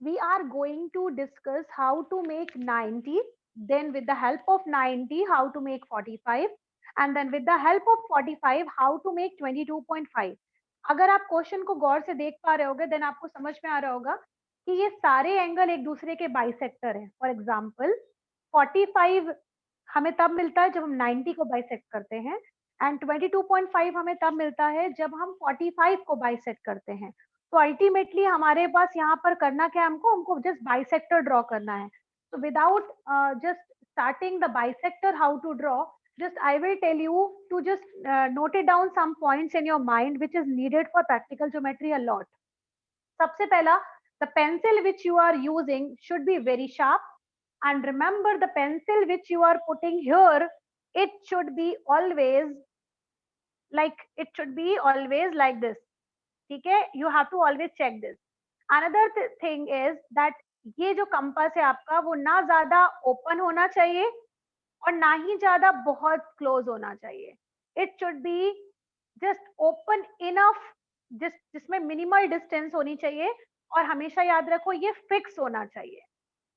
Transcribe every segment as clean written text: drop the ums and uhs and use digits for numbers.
we are going to discuss how to make 90, then with the help of 90 how to make 45, and then with the help of 45 how to make 22.5. अगर आप question को गौर से देख पा रहे होगे then आपको समझ में आ रहा होगा कि ये सारे एंगल एक दूसरे के बाइसेक्टर हैं. फॉर एग्जांपल 45 हमें तब मिलता है जब हम 90 को बाइसेक्ट करते हैं, एंड 22.5 हमें तब मिलता है जब हम 45 को बाइसेक्ट करते हैं. तो अल्टीमेटली हमारे पास यहाँ पर करना क्या है, हमको हमको जस्ट बाइसेक्टर ड्रॉ करना है. तो without just starting the bisector how to draw, just I will tell you to just note it down some points in your mind which is needed for practical geometry a lot. सबसे पहला, the pencil which you are using should be very sharp, and remember the pencil which you are putting here, it should be always like this. ठीक है, you have to always check this. Another thing is that ये जो compass है आपका वो ना ज्यादा open होना चाहिए और ना ही ज्यादा बहुत क्लोज होना चाहिए. It should be just open enough, जिसमें मिनिमल डिस्टेंस होनी चाहिए, और हमेशा याद रखो ये फिक्स होना चाहिए.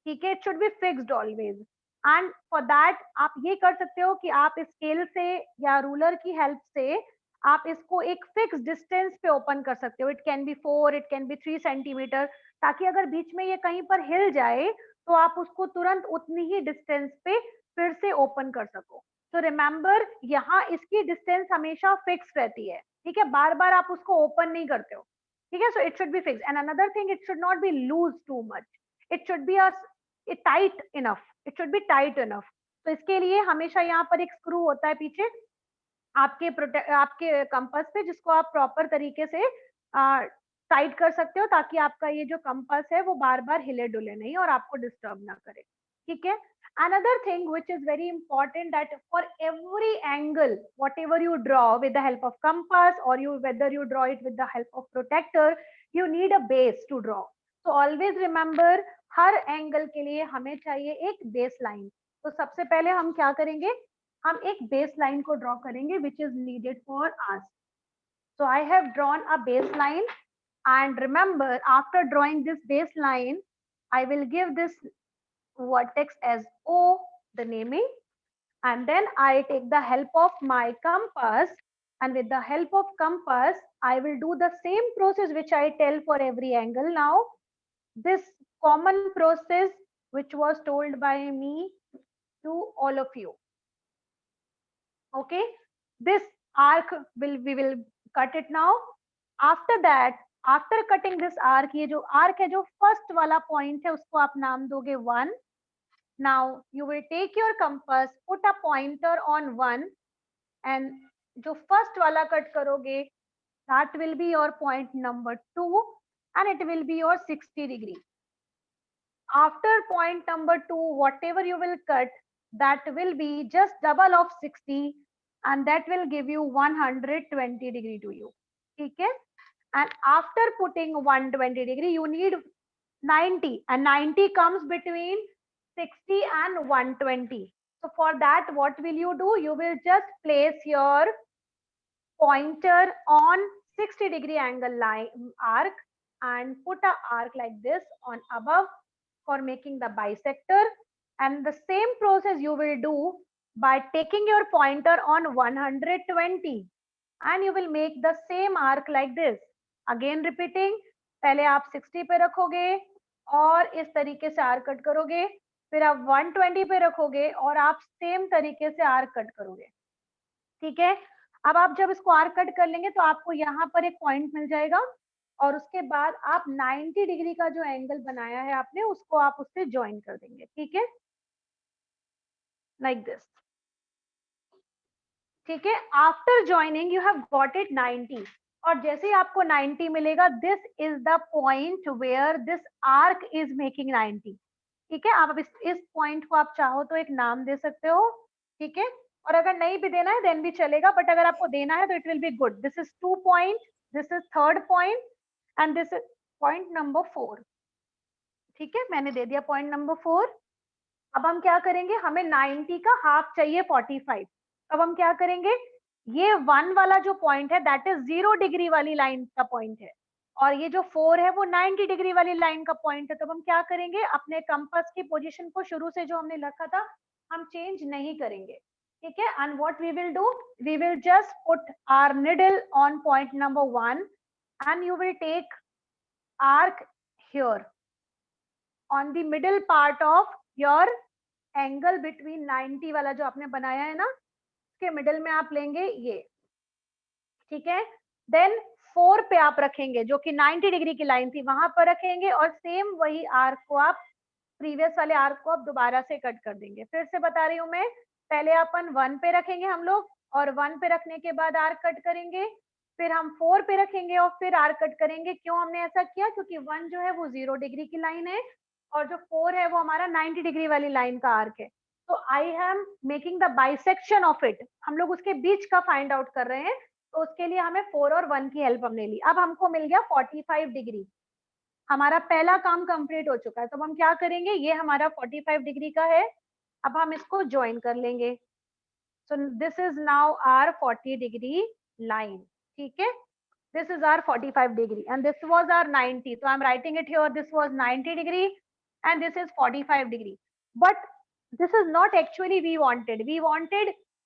ठीक है, it should be fixed always. And for that आप ये कर सकते हो कि आप स्केल से या रूलर की हेल्प से आप इसको एक फिक्स डिस्टेंस पे ओपन कर सकते हो. It can be 4, it can be 3 centimetre, ताकि अगर बीच में ये कहीं पर हिल जाए तो आप उसको तुरंत उतनी ही डिस्टेंस पे फिर से ओपन कर सको. तो रिमेंबर यहाँ इसकी डिस्टेंस हमेशा फिक्स रहती है. ठीक है, बार बार आप उसको ओपन नहीं करते हो. ठीक है, so it should be fix. And another thing, it should not be loose too much, it should be tight enough, it should be tight enough. तो इसके लिए हमेशा यहाँ पर एक स्क्रू होता है पीछे आपके कंपास पे, जिसको आप प्रॉपर तरीके से टाइट कर सकते हो, ताकि आपका ये जो कंपास है वो बार बार हिले डुले नहीं और आपको डिस्टर्ब ना करे. ठीक है. Another thing which is very important, that for every angle whatever you draw with the help of compass, or whether you draw it with the help of protractor, you need a base to draw. So always remember, her angle के लिए हमें चाहिए एक base line. तो सबसे पहले हम क्या करेंगे, हम एक बेस लाइन को ड्रॉ करेंगे which is needed for us. So I have drawn a baseline, and remember after drawing this baseline I will give this vertex as O, the naming, and then I take the help of my compass, and with the help of compass I will do the same process which I tell for every angle. Now this common process which was told by me to all of you. Okay, this arc we will cut it now. After that, after cutting this arc, ये जो arc है, जो first वाला point है, उसको आप नाम दोगे 1. Now you will take your compass, put a pointer on 1, and जो first वाला cut करोगे, that will be your point number 2, and it will be your 60 degree. After point number 2, whatever you will cut, that will be just double of 60, and that will give you 120 degree to you. Okay, and after putting 120 degree you need 90, and 90 comes between 60 and 120. So for that what will you do, you will just place your pointer on 60 degree angle line arc, and put a arc like this on above for making the bisector. And the same process you will do by taking your pointer on 120, and you will make the same arc like this. Again repeating, पहले आप 60 पे रखोगे और इस तरीके से arc cut करोगे, फिर आप 120 पे रखोगे और आप सेम तरीके से आर्क कट करोगे. ठीक है, अब आप जब इसको आर्क कट कर लेंगे तो आपको यहाँ पर एक पॉइंट मिल जाएगा, और उसके बाद आप 90 डिग्री का जो एंगल बनाया है आपने, उसको आप उससे ज्वाइन कर देंगे. ठीक है, लाइक दिस. ठीक है, after joining you have got it 90, और जैसे ही आपको 90 मिलेगा, this is the point where this arc is making 90. ठीक है, आप इस पॉइंट को आप चाहो तो एक नाम दे सकते हो. ठीक है, और अगर नहीं भी देना है देन भी चलेगा, बट अगर आपको देना है तो it will be good. This is 2 point, this is 3rd point, and this is point number 4. ठीक है, मैंने दे दिया पॉइंट नंबर 4. अब हम क्या करेंगे, हमें 90 का हाफ चाहिए 45. अब हम क्या करेंगे, ये 1 वाला जो पॉइंट है दैट इज 0 डिग्री वाली लाइन का पॉइंट है. और ये जो 4 है वो 90 डिग्री वाली लाइन का पॉइंट है, तो हम क्या करेंगे, अपने कंपास की पोजीशन को शुरू से जो हमने रखा था हम चेंज नहीं करेंगे, ठीक है। And what we will do, we will just put our needle on point number 1 and you will take arc here on the middle part of your angle between 90 वाला जो आपने बनाया है ना, उसके मिडिल में आप लेंगे ये, ठीक है। देन 4 पे आप रखेंगे, जो कि 90 डिग्री की लाइन थी वहां पर रखेंगे, और सेम वही आर्क को आप, प्रीवियस वाले आर्क को आप दोबारा से कट कर देंगे। फिर से बता रही हूँ मैं, पहले अपन 1 पे रखेंगे हम लोग, और 1 पे रखने के बाद आर्क कट करेंगे, फिर हम 4 पे रखेंगे और फिर आर्क कट करेंगे। क्यों हमने ऐसा किया, क्योंकि 1 जो है वो 0 डिग्री की लाइन है, और जो 4 है वो हमारा 90 डिग्री वाली लाइन का आर्क है। तो I am making the bisection of it, हम लोग उसके बीच का फाइंड आउट कर रहे हैं, तो उसके लिए हमें 4 और 1 की हेल्प हमने ली। अब हमको मिल गया 45 डिग्री, हमारा पहला काम कंप्लीट हो चुका है। तो अब हम क्या करेंगे, ये हमारा 45 डिग्री का है, अब हम इसको ज्वाइन कर लेंगे। So this is now our 40 degree line, ठीक है। this is our 45 degree and this was our 90, so I'm writing it here, this was 90 degree and this is 45 degree, but this is not actually we wanted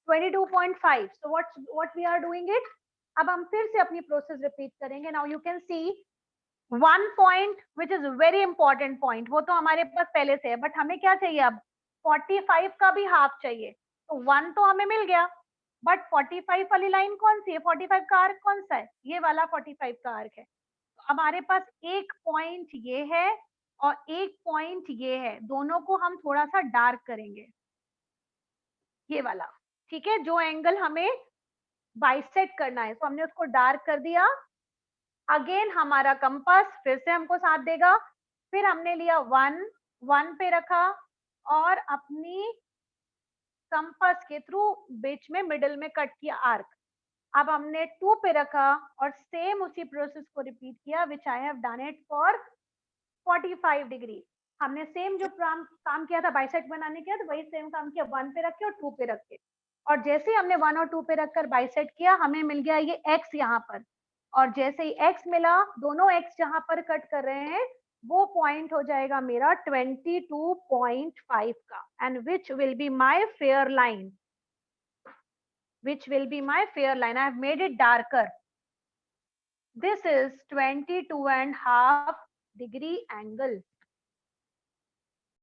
22.5, so what we are doing it, अब हम फिर से अपनी process repeat करेंगे। Now you can see one point which is very important point, वो तो हमारे पास पहले से है, बट हमें क्या चाहिए अब, 45 का भी हाफ चाहिए। तो 1 तो हमें मिल गया, बट 45 वाली लाइन कौन सी है, 45 का आर्क कौन सा है, ये वाला 45 का आर्क है। तो हमारे पास एक पॉइंट ये है और एक पॉइंट ये है, दोनों को हम थोड़ा सा डार्क करेंगे, ये वाला, ठीक है। जो एंगल हमें बाइसेक्ट करना है, तो हमने उसको डार्क कर दिया। अगेन हमारा कंपास फिर से हमको साथ देगा, फिर हमने लिया 1 पे रखा और अपनी कंपास के थ्रू बीच में मिडिल में कट किया आर्क। अब हमने 2 पे रखा और सेम उसी प्रोसेस को रिपीट किया, which I have done it for 45 degree. हमने सेम जो काम किया था बाइसेक्ट बनाने के, तो वही सेम काम किया 1 पे रख के और 2 पे रख के, और जैसे ही हमने 1 और 2 पे रखकर बाइसेक्ट किया, हमें मिल गया ये x यहाँ पर, और जैसे ही x मिला, दोनों x जहां पर कट कर रहे हैं वो पॉइंट हो जाएगा मेरा 22.5 का, and which will be my fair line, which will be my fair line. I have made it darker. This is 22.5 degree angle.